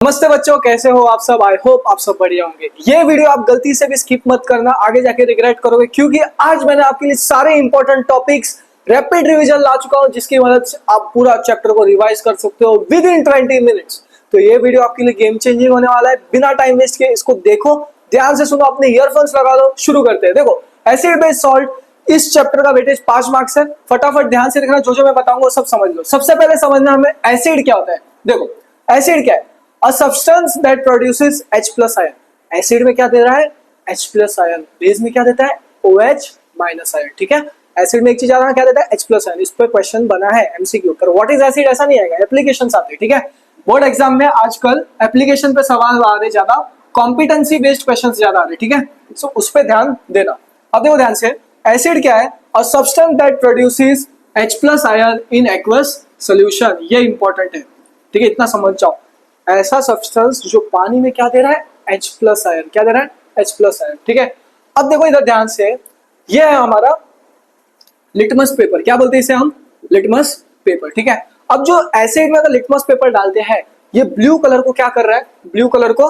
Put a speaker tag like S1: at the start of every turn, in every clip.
S1: नमस्ते बच्चों, कैसे हो आप सब। आई होप आप सब बढ़िया होंगे। ये वीडियो आप गलती से भी स्किप मत करना, आगे जाके रिग्रेट करोगे, क्योंकि आज मैंने आपके लिए सारे इंपॉर्टेंट टॉपिक्स रैपिड रिवीजन ला चुका हूं, जिसकी मदद से आप पूरा चैप्टर को रिवाइज कर सकते हो विद इन 20 मिनट्स। तो ये वीडियो आपके लिए गेम चेंजिंग होने वाला है। बिना टाइम वेस्ट किए इसको देखो, ध्यान से सुनो, अपने ईयरफोन्स लगा लो। शुरू करते हैं। देखो, एसिड बेस सॉल्ट, इस चैप्टर का वेटेज 5 मार्क्स है। फटाफट ध्यान से देखना, जो मैं बताऊंगा सब समझ लो। सबसे पहले समझना हमें एसिड क्या होता है। देखो, एसिड क्या है? A substance that produces H plus ion। Acid में क्या दे रहा है? H plus ion। बेस में क्या देता है? OH minus ion। ठीक है, एसिड में एक चीज आ रहा है, क्या देता है? H plus ion। इस पर क्वेश्चन बना है MCQ पर। व्हाट इज एसिड ऐसा नहीं आएगा, एप्लीकेशंस आते हैं। ठीक है, बोर्ड एग्जाम में आजकल एप्लीकेशन पे सवाल आ रहे, ज्यादा कॉम्पिटेंसी बेस्ड क्वेश्चन ज्यादा आ रहे। ठीक है, सो उस पर ध्यान देना। अब देखो ध्यान से, एसिड क्या है? A substance that produces H plus ion in aqueous solution। ये इंपॉर्टेंट है। ठीक है, इतना समझ जाओ। ऐसा सब्सटेंस जो पानी में क्या दे रहा है? H plus ion. क्या दे रहा है? H plus ion. ठीक है, अब देखो इधर ध्यान से, ये है हमारा लिटमस पेपर। क्या बोलते हैं इसे हम? Litmus paper. ठीक है, अब जो एसिड में अगर लिटमस पेपर डालते हैं, ये ब्लू कलर को क्या कर रहा है? ब्लू कलर को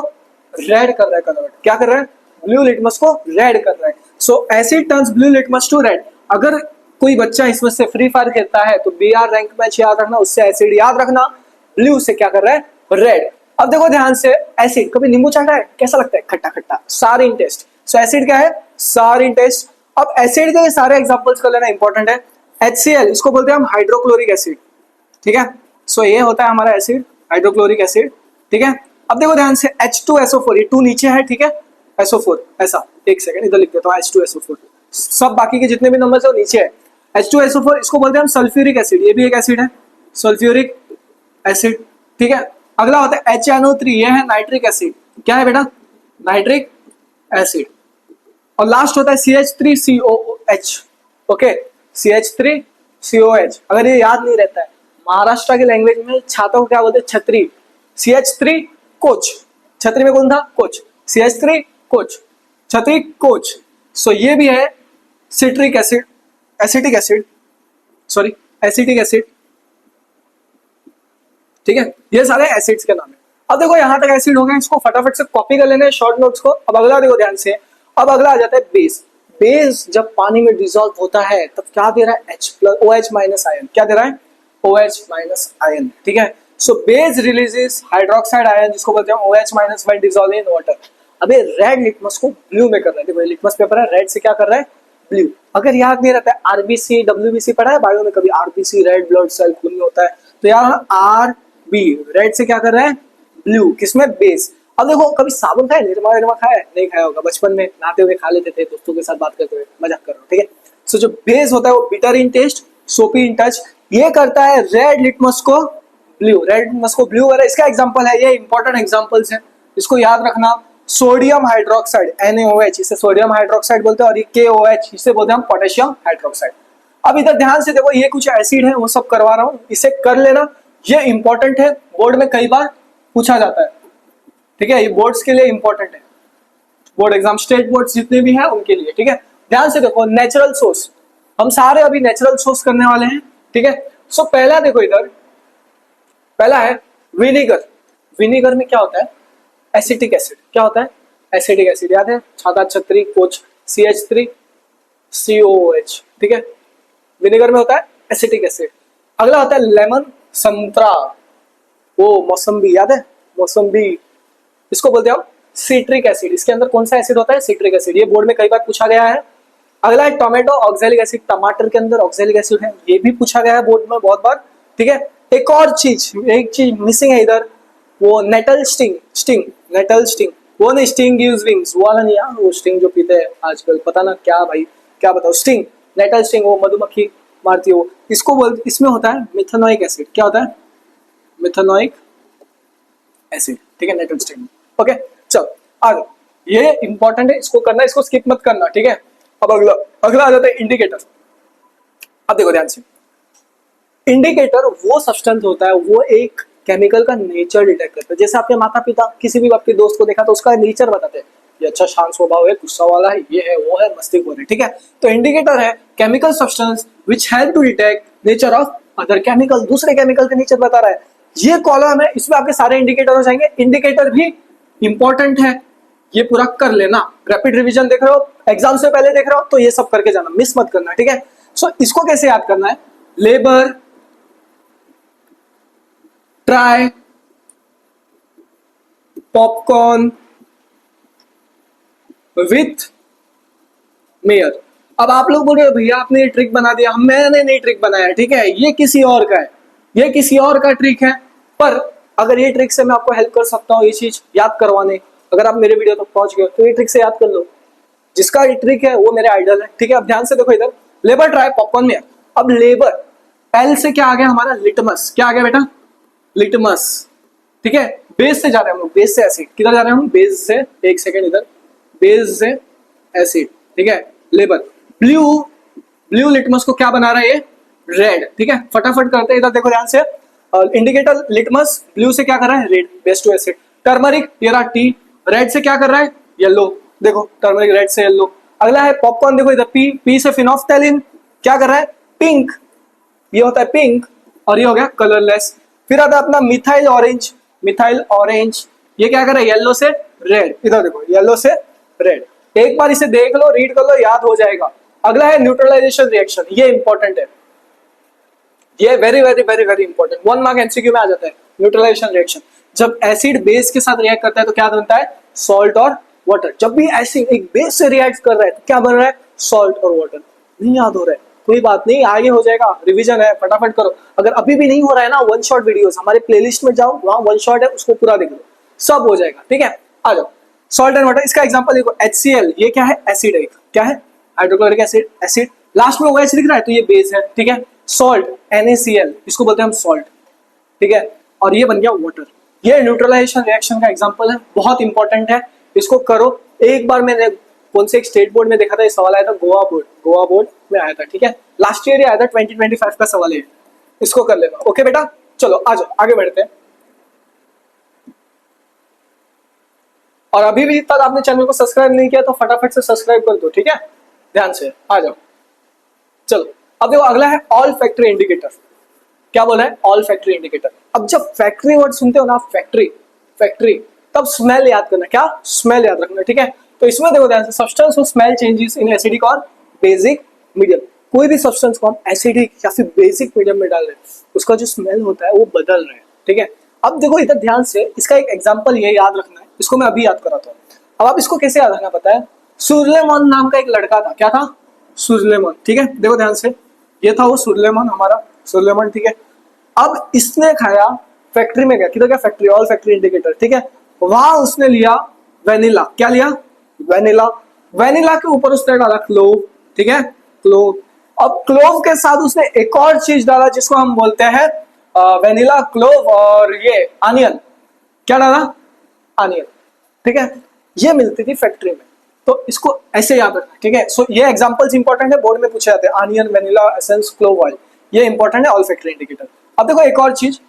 S1: रेड कर रहा है। कन्वर्ट क्या कर रहा है? ब्लू लिटमस को रेड कर रहा है। So acid turns blue litmus to red. अगर कोई बच्चा इसमें से फ्री फायर खेलता है तो BR रैंक मैच याद रखना, उससे एसिड याद रखना। ब्लू से क्या कर रहा है? रेड। अब देखो ध्यान से, एसिड कभी नींबू चाटा है? कैसा लगता है? खट्टा खट्टा, सारिन टेस्ट। सो एसिड क्या है? सारिन टेस्ट। अब एसिड के सारे एग्जांपल्स कर लेना, इंपॉर्टेंट है। HCl, इसको बोलते हैं हम हाइड्रोक्लोरिक एसिड। ठीक है, सो ये होता है हमारा एसिड, हाइड्रोक्लोरिक एसिड। ठीक है, अब देखो ध्यान से, H2SO4, ये 2 नीचे है। ठीक है, SO4 ऐसा, एक सेकंड इधर लिख देता हूँ, H2SO4। सब बाकी के जितने भी नंबर है वो नीचे है। H2SO4, इसको बोलते हैं हम सल्फ्यूरिक एसिड। ये भी एक एसिड है, सल्फ्यूरिक एसिड। ठीक है, अगला होता है HNO3, ये है नाइट्रिक एसिड। क्या है बेटा? Nitric acid. और लास्ट होता है CH3COOH। Okay, CH3COH। अगर ये याद नहीं रहता है, महाराष्ट्र की लैंग्वेज में छाता को क्या बोलते हैं? छतरी। CH3 coach. छतरी में कौन था? कोच। CH3 कोच, छतरी कोच। सो ये भी है citric acid, acetic acid, sorry acetic acid. ठीक है, ये सारे एसिड्स के नाम है। अब देखो यहां तक एसिड हो गए, इसको फटाफट से कॉपी कर लेना है शॉर्ट नोट्स को। अब अगला देखो ध्यान से, अब अगला आ जाता है बेस। बेस जब पानी में डिसॉल्व होता है तब क्या दे रहा है? OH minus ion. क्या दे रहा है? OH minus ion. ठीक है, so base releases hydroxide ion, जिसको बोलते हैं OH minus when dissolve in water. अबे रेड लिटमस को ब्लू में कर रहा है। देखो लिटमस पेपर है, रेड से क्या कर रहा है? ब्लू। अगर याद नहीं रहता है, RBC WBC पढ़ा है बायो में कभी? RBC रेड ब्लड सेल खून में होता है, तो यार RB रेड से क्या कर रहा है? ब्लू। किसमें? बेस। अब देखो, कभी साबुन खाया? निरमा निरमा खाया है? नहीं खाया होगा, बचपन में नहाते हुए खा लेते थे दोस्तों के साथ बात करते हुए, मजाक कर रहा हूँ। ठीक है, सो जो बेस होता है वो बिटर इन टेस्ट, सोपी इन टच। ये करता है रेड लिटमस को ब्लू, रेड लिटमस को ब्लू वाला। इसका एग्जांपल है, ये इंपॉर्टेंट एग्जांपल्स है, इसको याद रखना। सोडियम हाइड्रोक्साइड NaOH, इसे सोडियम हाइड्रोक्साइड बोलते हैं, और ये KOH, इसे बोलते हैं हम पोटेशियम हाइड्रोक्साइड। अब इधर ध्यान से देखो, ये कुछ एसिड है, वो सब करवा रहा हूँ, इसे कर लेना। ये इंपॉर्टेंट है, बोर्ड में कई बार पूछा जाता है। ठीक है, ये बोर्ड्स के लिए इंपॉर्टेंट है, बोर्ड एग्जाम, स्टेट बोर्ड जितने भी हैं उनके लिए। ठीक है, ध्यान से देखो, नेचुरल सोर्स, हम सारे अभी नेचुरल सोर्स करने वाले हैं। ठीक है, सो पहला देखो इधर, पहला है विनेगर। विनेगर में क्या होता है? Acetic acid. क्या होता है? Acetic acid. याद है? छाता छतरी कोच, CH3COOH। ठीक है, विनेगर में होता है एसिटिक एसिड। अगला होता है लेमन, संतरा, वो मौसम्बी। याद है? मौसम्बी, इसको बोलते हैं हम सिट्रिक एसिड। इसके अंदर कौन सा एसिड होता है? Citric acid. ये बोर्ड में कई बार पूछा गया है। अगला है टोमेटो, ऑक्सैलिक एसिड। टमाटर के अंदर ऑक्सैलिक एसिड है, ये भी पूछा गया है बोर्ड में बहुत बार। ठीक है, एक और चीज, एक चीज मिसिंग है इधर, वो nettle sting. Sting, nettle sting, वो नहीं स्टिंग गिव्स विंग्स, वो वाला नहीं यार, वो स्टिंग जो पीते हैं आजकल, पता ना क्या भाई, क्या बताओ। स्टिंग, नेटल स्टिंग, वो मधुमक्खी मारती है वो, इसको बोल। इसमें होता है मिथेनोइक एसिड। क्या होता है? Methanoic acid. ठीक है, नेटल स्टिंग। ओके, चलो आगे, ये इंपॉर्टेंट है, इसको करना, इसको स्किप मत करना। ठीक है, अब अगला अगला आ जाता है इंडिकेटर। अब देखो ध्यान से, इंडिकेटर वो सब्सटेंस होता है, वो एक केमिकल का नेचर डिटेक्ट करता है। जैसे आपके माता पिता किसी भी आपके दोस्त को देखा तो उसका नेचर बताते हैं, ये अच्छा शांत स्वभाव है, गुस्सा वाला है, ये है, वो है, मस्तिष्क है। ठीक है, तो इंडिकेटर है chemical substance which help to detect nature of other chemical. दूसरे केमिकल का नेचर बता रहा है। ये कॉलम है, इसमें आपके सारे इंडिकेटर हो जाएंगे। इंडिकेटर भी इंपॉर्टेंट है, ये पूरा कर लेना। रैपिड रिवीजन देख रहे हो, एग्जाम से पहले देख रहे हो, तो ये सब करके जाना, मिस मत करना, ठीक है। सो इसको कैसे याद करना है, labour, try, popcorn, with mayor. अब आप लोग बोल रहे हो भैया आपने ये ट्रिक बना दिया, मैंने नहीं ट्रिक बनाया, ठीक है, ये किसी और का है, ये किसी और का ट्रिक है। पर अगर ये ट्रिक से मैं आपको हेल्प कर सकता हूँ ये चीज याद करवाने, अगर आप मेरे वीडियो तक पहुंच गए तो ये ट्रिक से याद कर लो। जिसका ये ट्रिक है वो मेरे आइडल है, ठीक है। अब ध्यान से देखो इधर, लेबर, ट्राई, पॉपकॉर्न, मेयर। अब लेबर, एल से क्या आ गया हमारा, लिटमस। क्या आ गया बेटा, लिटमस, ठीक है। बेस से जा रहे हैं हम लोग, बेस से एसिड। किधर जा रहे हैं हम, बेस से, एक सेकेंड इधर, बेस से एसिड, ठीक है। लेबर, ब्लू, ब्लू लिटमस को क्या बना रहा है ये, रेड, ठीक है। फटाफट करते हैं, इधर देखो ध्यान से, इंडिकेटर लिटमस ब्लू से क्या कर रहा है, red, base to acid. Turmeric, ये रहा टी, रेड से क्या कर रहा है, येलो, देखो टर्मरिक रेड से येलो। अगला है पॉपकॉर्न, देखो इधर पी, पी से फिनोफ्थैलिन, क्या कर रहा है, पिंक, ये होता है पिंक, और ये हो गया कलरलेस। फिर आता है अपना मिथाइल ऑरेंज, मिथाइल ऑरेंज, ये क्या कर रहा है, येलो से रेड, इधर देखो येलो से रेड। एक बार इसे देख लो, रीड कर लो, याद हो जाएगा। अगला है न्यूट्रलाइजेशन रिएक्शन, ये इंपॉर्टेंट है, ये very very very very important, 1 mark MCQ में आ जाता है। न्यूट्रलाइजेशन रिएक्शन, जब एसिड बेस के साथ रिएक्ट करता है तो क्या बनता है, सॉल्ट और वाटर। जब भी एसिड एक बेस से रिएक्ट कर रहा है तो क्या बन रहा है, सॉल्ट और वाटर। नहीं याद हो रहा है, कोई बात नहीं, आगे हो जाएगा, रिवीजन है, फटाफट करो। अगर अभी भी नहीं हो रहा है ना, वन शॉट वीडियोस हमारे प्लेलिस्ट में जाओ, वहां वन शॉट है, उसको पूरा देख लो, सब हो जाएगा, ठीक है। आ जाओ, सॉल्ट एंड वाटर, इसका एग्जांपल देखो, HCl, ये क्या है, एसिड है, क्या है, हाइड्रोक्लोरिक एसिड, एसिड, लास्ट में OH लिख रहा है तो ये बेस है, ठीक है। सॉल्ट, NaCl, इसको बोलते हैं हम सॉल्ट, ठीक है। और ये बन गया वाटर। ये न्यूट्रलाइजेशन रिएक्शन का एग्जांपल है, बहुत इंपॉर्टेंट है, इसको करो। एक बार मैंने कौन से एक स्टेट बोर्ड में देखा था, ये सवाल आया था, गोवा बोर्ड, गोवा बोर्ड में आया था, ठीक है। लास्ट ईयर ये आया था, 2025 का सवाल है, इसको कर लेना, ओके बेटा। चलो आ जाओ, आगे बढ़ते हैं। और अभी भी तक आपने चैनल को सब्सक्राइब नहीं किया तो फटाफट से सब्सक्राइब कर दो, ठीक है, ध्यान से आ जाओ। चलो अब देखो, अगला है ऑल फैक्ट्री इंडिकेटर। क्या बोला है, ऑल फैक्ट्री इंडिकेटर। अब जब फैक्ट्री वर्ड सुनते हो ना, फैक्ट्री, फैक्ट्री, तब स्मेल याद करना, क्या, स्मेल याद रखना, ठीक है। तो इसमें देखो ध्यान से, सब्सटेंस और स्मेल चेंजेस इन एसिडिक और बेसिक मीडियम। कोई भी सब्सटेंस को हम एसिडिक या फिर बेसिक मीडियम में डाल रहे हैं, उसका जो स्मेल होता है वो बदल रहा है, ठीक है। अब देखो इधर ध्यान से, इसका एक एग्जांपल ये याद रखना है, इसको मैं अभी याद कराता हूँ। अब आप इसको कैसे याद रखना पता है, सुरलेमान नाम का एक लड़का था, क्या था, सुरलेमान, ठीक है। देखो ध्यान से, ये था वो सुरलेमान, हमारा सुरलेमान, ठीक है। अब इसने खाया, फैक्ट्री में गया, किधर गया, फैक्ट्री, ऑल फैक्ट्री इंडिकेटर, ठीक है। वहां उसने लिया वेनिला, क्या लिया, वेनिला, वेनिला के ऊपर उसने डाला क्लोव, ठीक है, क्लोव। अब क्लोव के साथ उसने एक और चीज डाला जिसको हम बोलते हैं वेनिला, क्लोव और ये अनियन, क्या डाला, अनियन, ठीक है। ये मिलती थी फैक्ट्री में, तो इसको ऐसे याद रखना, ठीक है। सो ये एग्जांपल्स इंपॉर्टेंट है, बोर्ड में पूछे जाते हैं, onion, vanilla essence, clove oil, ये इंपॉर्टेंट है ऑल फैक्ट्री इंडिकेटर। अब देखो एक और चीज,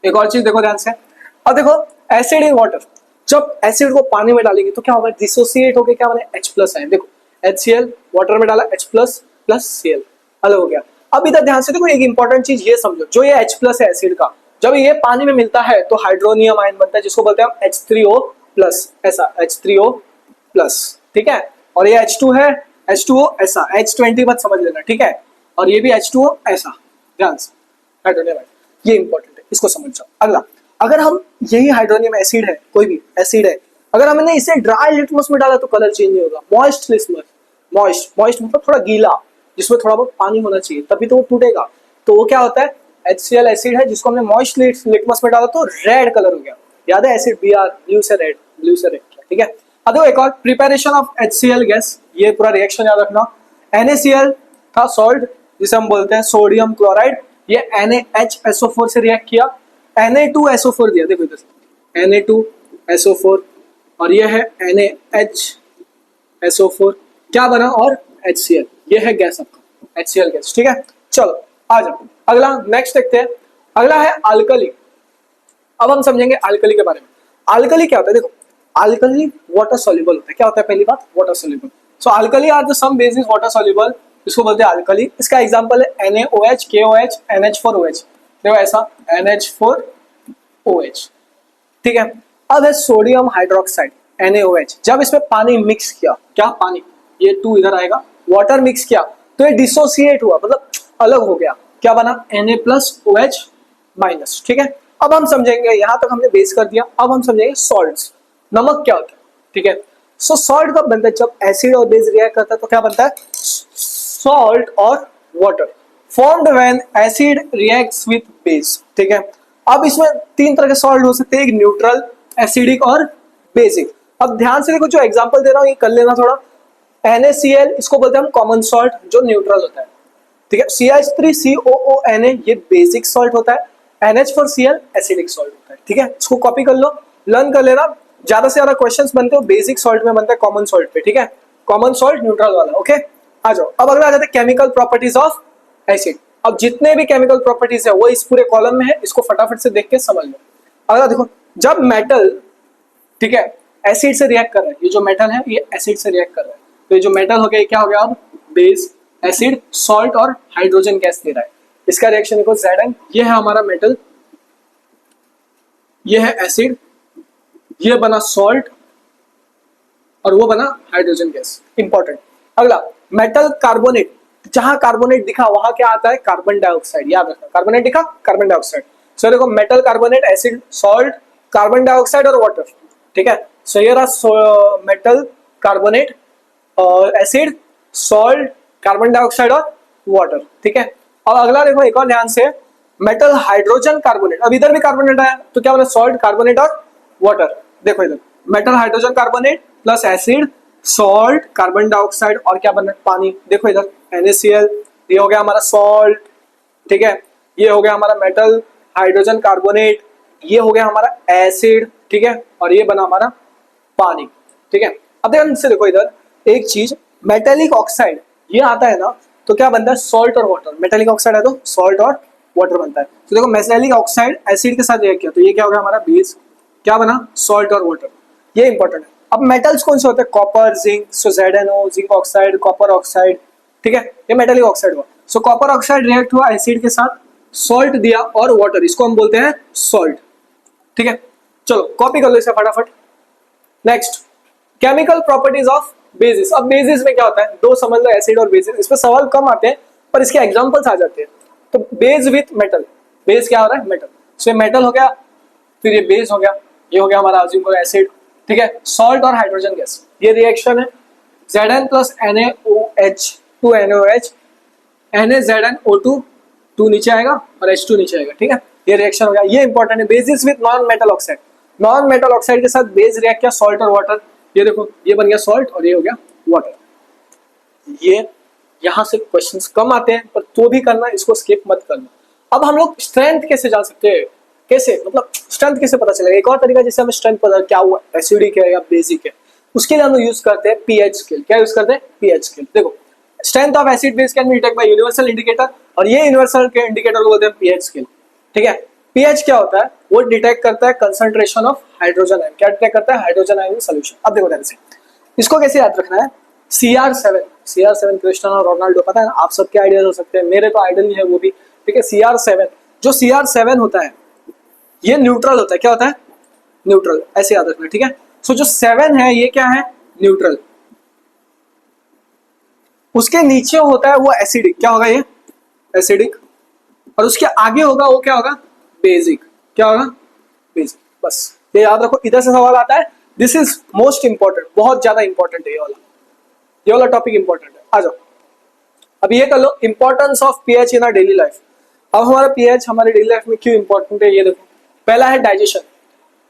S1: एक और चीज देखो ध्यान से। अब देखो एसिड इन वाटर, जब एसिड को पानी में डालेंगे तो क्या होगा, डिसोसिएट होकर क्या बने, H+ आए, देखो HCl, वाटर में डाला H+ प्लस Cl, अलग हो गया। अब इधर ध्यान से देखो, एक इंपॉर्टेंट चीज ये समझो, जो ये H+ है एसिड का, जब ये पानी में मिलता है तो हाइड्रोनियम आयन बनता है, जिसको बोलते हैं हम H3O+, ऐसा H3O+, ठीक है। और ये H2 है, H2O ऐसा, H20 मत समझ लेना, ठीक है। और ये भी H2O ऐसा, ध्यान से, हाइड्रोनियम आयन, ये इंपॉर्टेंट है, इसको समझ जाओ। अगला, अगर हम यही हाइड्रोनियम एसिड है, कोई भी एसिड है, अगर हमने इसे ड्राई लिटमस में डाला तो कलर चेंज नहीं होगा, मॉइस्ट लिटमस, मॉइस्ट, मॉइस्ट मतलब थोड़ा गीला, जिसमें थोड़ा बहुत पानी होना चाहिए तभी तो वो टूटेगा। तो वो क्या होता है, HCl एसिड है, जिसको हमने मॉइस्ट लिटमस में डाला तो रेड कलर हो गया, याद है, एसिड Br, ब्लू से रेड, ब्लू से रेड, ठीक है। अब देखो एक और, प्रिपरेशन ऑफ HCl गैस, ये पूरा रिएक्शन याद रखना। NaCl था सॉल्ट, जिसे हम बोलते हैं सोडियम क्लोराइड, ये NaHSO4 से रिएक्ट किया, Na2SO4 दिया, देखो इधर से Na2SO4, और ये है NaHSO4, क्या बना, और HCl, ये है गैस आपका HCl गैस, ठीक है। चलो आ जाओ, अगला नेक्स्ट देखते हैं। अगला है अल्कली। अब हम समझेंगे अल्कली के बारे में। अल्कली क्या होता है, देखो अल्कली वाटर सॉल्युबल होता है, क्या होता है, पहली बात water soluble. So alkali are the some bases water soluble, इसको बोलते हैं अल्कली। इसका एग्जांपल है NaOH, KOH, NH4OH। देखो ऐसा NH4OH, ठीक है। अब है सोडियम हाइड्रोक्साइड NaOH, जब इसमें पानी मिक्स किया, क्या पानी, ये 2 इधर आएगा, वाटर मिक्स किया तो ये डिसोसिएट हुआ, मतलब अलग हो गया, क्या बना Na+OH-, ठीक है। अब हम समझेंगे, यहां तक हमने बेस कर दिया, अब हम समझेंगे सॉल्ट्स, नमक क्या होता है, ठीक है। सो सॉल्ट कब बनता है, जब एसिड और बेस रिएक्ट करता है तो क्या बनता है, सॉल्ट और water formed when acid reacts with base, ठीक है। अब इसमें 3 तरह के सॉल्ट हो सकते हैं, एक न्यूट्रल, एसिडिक और बेसिक। अब ध्यान से देखो, जो एग्जांपल दे रहा हूं ये कर लेना थोड़ा। NaCl इसको बोलते हैं हम कॉमन सॉल्ट, जो न्यूट्रल होता है, ठीक है। CH3COONA ये बेसिक सॉल्ट होता है, NH4Cl एसिडिक सॉल्ट होता है, ठीक है। इसको कॉपी कर लो, लर्न कर लेना, ज्यादा से ज्यादा क्वेश्चंस बनते हो बेसिक सॉल्ट में, बनता है कॉमन सॉल्ट पे, ठीक है। कॉमन सॉल्ट न्यूट्रल वाला, ओके। आ जाओ, अब अगला आ जाता है केमिकल प्रॉपर्टीज ऑफ एसिड। अब जितने भी केमिकल प्रॉपर्टीज है वो इस पूरे कॉलम में है, इसको फटाफट से देख के समझ लो। अगला देखो, जब मेटल, ठीक है, एसिड से रिएक्ट कर रहा है, ये जो मेटल है ये एसिड से रिएक्ट कर रहा है, तो ये जो मेटल हो गया ये क्या हो गया, अब बेस, एसिड, सॉल्ट और हाइड्रोजन गैस दे रहा है। इसका रिएक्शन देखो Zn, ये है हमारा मेटल, ये है एसिड, ये बना सॉल्ट और वो बना हाइड्रोजन गैस, इंपॉर्टेंट। अगला मेटल कार्बोनेट, जहां कार्बोनेट दिखा वहां क्या आता है, कार्बन डाइऑक्साइड, याद रखना, कार्बोनेट दिखा, कार्बन डाइऑक्साइड। सो देखो metal carbonate, acid, salt, carbon dioxide और वाटर, ठीक है। सो ये रहा मेटल कार्बोनेट और एसिड, सॉल्ट, कार्बन डाइऑक्साइड और वाटर, ठीक है। और अगला देखो एक और ध्यान से, मेटल हाइड्रोजन कार्बोनेट, अब इधर भी कार्बोनेट आया तो क्या बना, सॉल्ट, कार्बोनेट और वाटर। देखो इधर metal hydrogen carbonate plus acid, salt, carbon dioxide और क्या बना, पानी। देखो इधर NaCl, ये हो गया हमारा सॉल्ट, ठीक है, ये हो गया हमारा मेटल हाइड्रोजन कार्बोनेट, ये हो गया हमारा एसिड, ठीक है, और ये बना हमारा पानी, ठीक है। अब ध्यान से देखो इधर एक चीज, मेटेलिक ऑक्साइड ये आता है ना तो क्या बनता है, सॉल्ट और वाटर, मेटेलिक ऑक्साइड है तो सॉल्ट और वाटर बनता है। तो देखो मेटेलिक ऑक्साइड एसिड के साथ रिएक्ट किया तो ये क्या हो गया हमारा बेस, क्या बना, सॉल्ट और वाटर, ये इंपॉर्टेंट है। अब मेटल्स कौन से होते हैं, कॉपर, जिंक, सो ZnO, zinc oxide, copper oxide, ठीक है, ये मेटेलिक ऑक्साइड हुआ। सो कॉपर ऑक्साइड रिएक्ट हुआ एसिड के साथ, सॉल्ट दिया और वाटर, इसको हम बोलते हैं सॉल्ट, ठीक है। चलो कॉपी कर लो इसे फटाफट। Next, chemical properties of basis. अब बेसिस में क्या होता है, दो समझ लो, एसिड और बेसिस, इस पर सवाल कम आते हैं पर इसके एग्जांपल्स आ जाते हैं। तो बेस विथ मेटल, बेस क्या हो रहा है, मेटल, सो मेटल हो गया, फिर ये बेस हो गया, ये हो गया हमारा अज्यूम करो एसिड, ठीक है। सॉल्ट और हाइड्रोजन गैस, ये रिएक्शन है, Zn plus NaOH, 2 NaOH, NaZnO2, 2 नीचे आएगा और H2 नीचे आएगा, ठीक है, ये रिएक्शन हो गया, ये इंपॉर्टेंट है। Basis with non metal oxide, non metal oxide के साथ बेस रिएक्ट किया, सॉल्ट और वाटर, ये देखो ये बन गया सॉल्ट और ये हो गया वाटर। ये यहां से क्वेश्चंस कम आते हैं पर तो भी करना, इसको स्किप मत करना। अब हम लोग स्ट्रेंथ कैसे जान सकते हैं, कैसे, मतलब स्ट्रेंथ कैसे पता चलेगा, एक और तरीका जिससे हमें स्ट्रेंथ पता क्या हुआ एसिडिक है या बेसिक है, उसके लिए हम लोग यूज करते हैं पीएच स्केल। क्या यूज करते हैं, पीएच स्केल। देखो strength of acid base can be detect bye universal indicator, और ये यूनिवर्सल के इंडिकेटर को बोलते हैं पीएच स्केल, ठीक है। पीएच क्या होता है, वो डिटेक्ट करता है कंसंट्रेशन ऑफ हाइड्रोजन आयन, क्या डिटेक्ट करता है, हाइड्रोजन आयन इन सॉल्यूशन। अब देखो ध्यान से, इसको कैसे याद रखना है, CR7 क्रिस्टियानो रोनाल्डो, पता है ना, आप सबके आइडियल हो सकते हैं, मेरे तो आइडल ही है वो भी, ठीक है। CR7, जो CR7 होता है ये न्यूट्रल होता है, क्या होता है, न्यूट्रल, ऐसे याद रखना, ठीक है। सो जो 7 है ये क्या है, न्यूट्रल, उसके नीचे होता है वो एसिडिक, क्या होगा ये, एसिडिक, और उसके आगे होगा वो क्या होगा, बेसिक, क्या होगा, बेसिक। बस ये याद रखो, इधर से सवाल आता है, दिस इज मोस्ट इंपॉर्टेंट, बहुत ज्यादा इंपॉर्टेंट है ये वाला टॉपिक इंपॉर्टेंट है। आ जाओ अब ये कर लो, importance of pH in our daily life. अब हमारा पीएच हमारे डेली लाइफ में क्यों इंपॉर्टेंट है, ये देखो, पहला है डाइजेशन।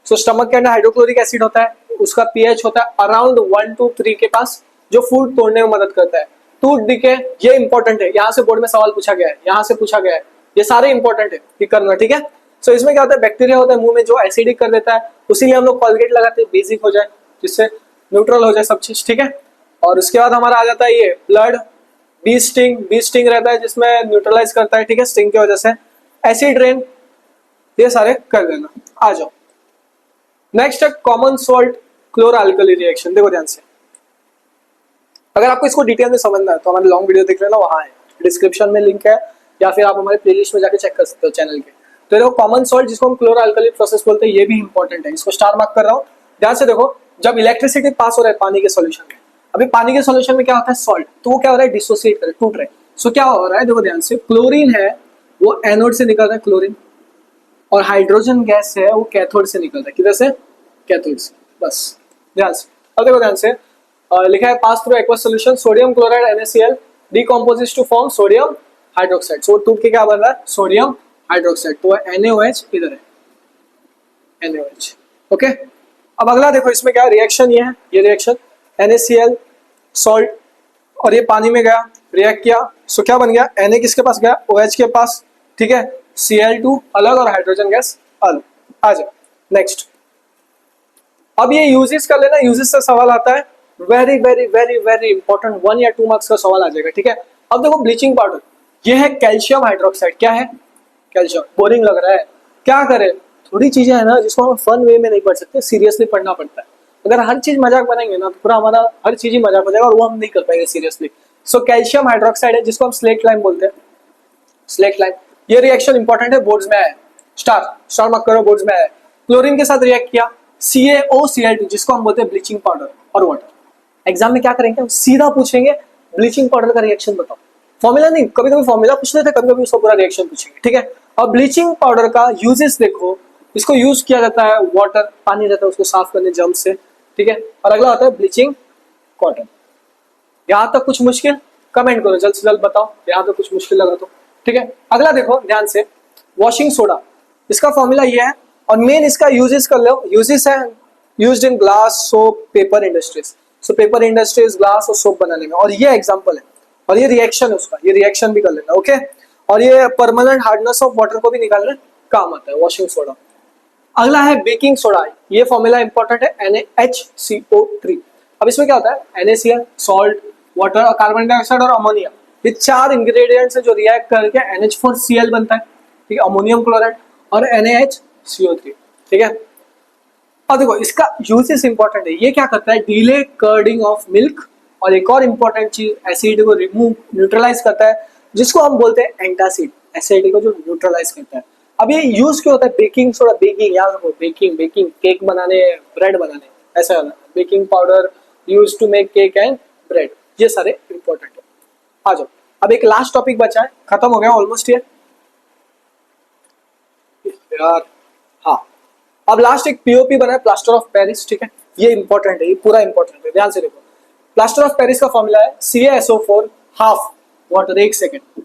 S1: सो स्टमक के अंदर हाइड्रोक्लोरिक एसिड होता है, उसका पीएच होता है अराउंड 1 to 3 के पास, जो फूड तोड़ने में मदद करता है। टूथ डिके, ये इंपॉर्टेंट है, यहाँ से बोर्ड में सवाल पूछा गया है, यहाँ से पूछा गया है, ये सारे इंपॉर्टेंट है, ये करना, ठीक है। सो इसमें क्या होता है, बैक्टीरिया होता है मुंह में जो एसिडिक कर देता है, उसीलिए हम लोग कॉलगेट लगाते हैं, बेसिक हो जाए, जिससे न्यूट्रल हो जाए सब चीज, ठीक है। और उसके बाद हमारा आ जाता है ये ब्लड, बी स्टिंग रहता है जिसमें न्यूट्रलाइज करता है, ठीक है, स्टिंग की वजह से। एसिड रेन, ये सारे कर देना। आ जाओ नेक्स्ट है कॉमन सॉल्ट क्लोर अल्कली रिएक्शन। देखो ध्यान से, अगर आपको इसको डिटेल में समझना है तो हमारे लॉन्ग वीडियो देख लेना, वहां है डिस्क्रिप्शन में लिंक है, या फिर आप हमारे प्लेलिस्ट में जाके चेक कर सकते हो चैनल के। तो देखो कॉमन सॉल्ट जिसको हम क्लोरोअल्कली प्रोसेस बोलते हैं, ये भी इंपॉर्टेंट है, इसको स्टार मार्क कर रहा हूँ। ध्यान से देखो, जब इलेक्ट्रिसिटी पास हो रहा है पानी के सॉल्यूशन में, अभी पानी के सॉल्यूशन में क्या होता है, सॉल्ट, तो वो क्या हो रहा है, डिसोसिएट कर टूट रहा है। सो क्या हो रहा है, देखो ध्यान से, क्लोरीन है वो एनोड से निकल रहा है क्लोरीन, और हाइड्रोजन गैस है वो कैथोड से निकल रहा है, किधर से, कैथोड से, बस ध्यान से। अब देखो ध्यान से, लिखा है pass through aqueous solution sodium chloride NaCl decomposes to form sodium hydroxide, so टूट के क्या बन रहा है, सोडियम हाइड्रोक्साइड, तो NaOH इधर है, NaOH, ओके। अब अगला देखो, इसमें क्या रिएक्शन, ये है, ये रिएक्शन NaCl सॉल्ट, और ये पानी में गया, रिएक्ट किया, सो क्या बन गया, Na किसके पास गया, OH के पास, ठीक है, Cl2 अलग और हाइड्रोजन गैस अलग। आ जाओ नेक्स्ट। अब ये यूजेस कर लेना, यूजेस से सवाल आता है, very very very very important, 1 या 2 मार्क्स का सवाल आ जाएगा, ठीक है। अब देखो ब्लीचिंग पाउडर, ये है कैल्शियम हाइड्रोक्साइड, क्या है, कैल्शियम। बोरिंग लग रहा है, क्या करें, थोड़ी चीजें है ना जिसको हम फन वे में नहीं पढ़ सकते, सीरियसली पढ़ना पड़ता है। अगर हर चीज मजाक बनाएंगे ना तो पूरा हमारा हर चीज ही मजाक हो जाएगा, और वो हम नहीं कर पाएंगे सीरियसली। सो कैल्शियम हाइड्रोक्साइड है जिसको हम स्लेट लाइम बोलते हैं, स्लेट लाइम। ये रिएक्शन इंपॉर्टेंट है, बोर्ड्स में है, स्टार मार्क करो, बोर्ड्स में है। क्लोरीन के साथ रिएक्ट किया, CaOCl2 जिसको हम बोलते हैं ब्लीचिंग पाउडर और वाटर। एग्जाम में क्या करेंगे, हम सीधा पूछेंगे ब्लीचिंग पाउडर का रिएक्शन बताओ, फॉर्मूला नहीं, कभी कभी फॉर्मूला पूछ लेते, कभी कभी उसका पूरा रिएक्शन पूछेंगे, ठीक है। अब ब्लीचिंग पाउडर का यूजेस देखो, इसको यूज किया जाता है, वाटर, पानी रहता है उसको साफ करने जर्म से, ठीक है। और अगला आता है ब्लीचिंग कॉटन। यहां तक कुछ मुश्किल, कमेंट करो जल्द से जल्द बताओ, यहां तक कुछ मुश्किल लगा तो, ठीक है। अगला देखो ध्यान से, वॉशिंग सोडा, इसका फॉर्मूला ये है, और मेन इसका यूजेस कर लो, यूजेस है used in glass, soap, paper industries, so paper industries, glass और सोप बनाने में, और ये एग्जांपल है, और ये रिएक्शन है उसका, ये रिएक्शन भी कर लेना, ओके। और ये परमानेंट हार्डनेस ऑफ वाटर को भी निकालने काम आता है, वॉशिंग सोडा। अगला है बेकिंग सोडा, ये फॉर्मूला इंपॉर्टेंट है, NaHCO3। अब इसमें क्या होता है, NaCl, सॉल्ट, वाटर और कार्बन डाइऑक्साइड और अमोनिया, ये 4 इंग्रेडिएंट्स है जो रिएक्ट करके NH4Cl बनता है, ठीक है, अमोनियम क्लोराइड और NaHCO3, ठीक है। और देखो इसका यूजेस इंपॉर्टेंट है, ये क्या करता है, डिले कर्डिंग ऑफ मिल्क, और एक और इंपॉर्टेंट चीज, एसिडिटी को रिमूव, न्यूट्रलाइज करता है, जिसको हम बोलते हैं एंटासिड, एसिडिटी को जो न्यूट्रलाइज करता है। अब ये यूज क्यों होता है, बेकिंग सोडा, बेकिंग, याद रखो, बेकिंग, बेकिंग केक बनाने, ब्रेड बनाने, ऐसा होता है, baking powder use to make cake and bread, ये सारे इंपॉर्टेंट है। आ जाओ, अब एक लास्ट टॉपिक बचा है, खत्म हो गया ऑलमोस्ट ये यार, हाँ। अब लास्ट एक POP बना है, प्लास्टर ऑफ पेरिस, ठीक है, ये इंपॉर्टेंट है, ये पूरा इंपॉर्टेंट है, ध्यान से देखो। प्लास्टर ऑफ पेरिस का फॉर्मूला है CaSO4 हाफ वाटर, एक सेकेंड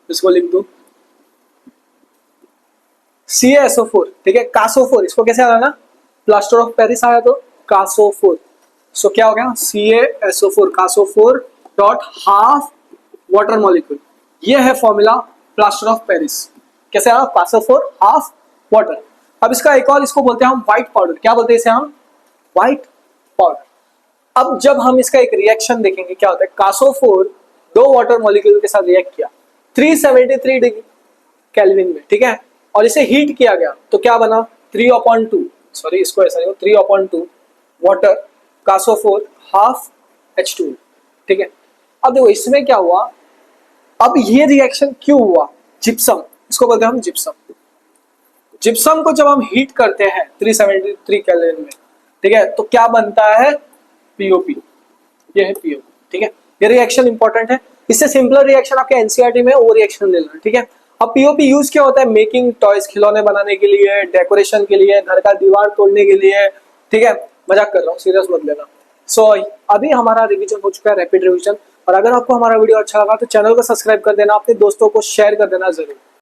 S1: इसको लिख दो, CaSO4, ठीक है, कासो4, इसको कैसे आना ना, प्लास्टर ऑफ पेरिस आया तो कासो4, सो क्या हो गया, CaSO4 कासो4 डॉट हाफ वाटर मॉलिक्यूल, ये है फॉर्मूला प्लास्टर ऑफ पेरिस, कैसे आया, कासो4 हाफ वाटर। अब इसका एक और, इसको बोलते हैं हम व्हाइट पाउडर, क्या बोलते हैं इसे हम, व्हाइट पाउडर। अब जब हम इसका एक रिएक्शन देखेंगे, क्या होता है, कासो4 2 वाटर मॉलिक्यूल के साथ रिएक्ट किया 373 डिग्री केल्विन में, ठीक है, और इसे हीट किया गया तो क्या बना, 3/2, सॉरी इसको ऐसा नहीं, 3/2 वाटर कासो4 हाफ H2, ठीक है। अब देखो इसमें क्या हुआ, अब ये रिएक्शन क्यों हुआ, जिप्सम, इसको बोलते हैं हम जिप्सम। जिप्सम को जब हम हीट करते हैं 373 केल्विन में, ठीक है, तो क्या बनता है, POP, ये है POP, ठीक है। ये रिएक्शन इंपॉर्टेंट है, इससे सिंपलर रिएक्शन आपके NCERT में वो रिएक्शन लेना, ठीक है। अब POP यूज क्या होता है, मेकिंग टॉयज, खिलौने बनाने के लिए, डेकोरेशन के लिए, घर का दीवार तोड़ने के लिए, ठीक है, मजाक कर रहा हूँ, सीरियस मत लेना। सो अभी हमारा रिवीजन हो चुका है, रैपिड रिवीजन, और अगर आपको हमारा वीडियो अच्छा लगा तो चैनल को सब्सक्राइब कर देना, अपने दोस्तों को शेयर कर देना जरूर।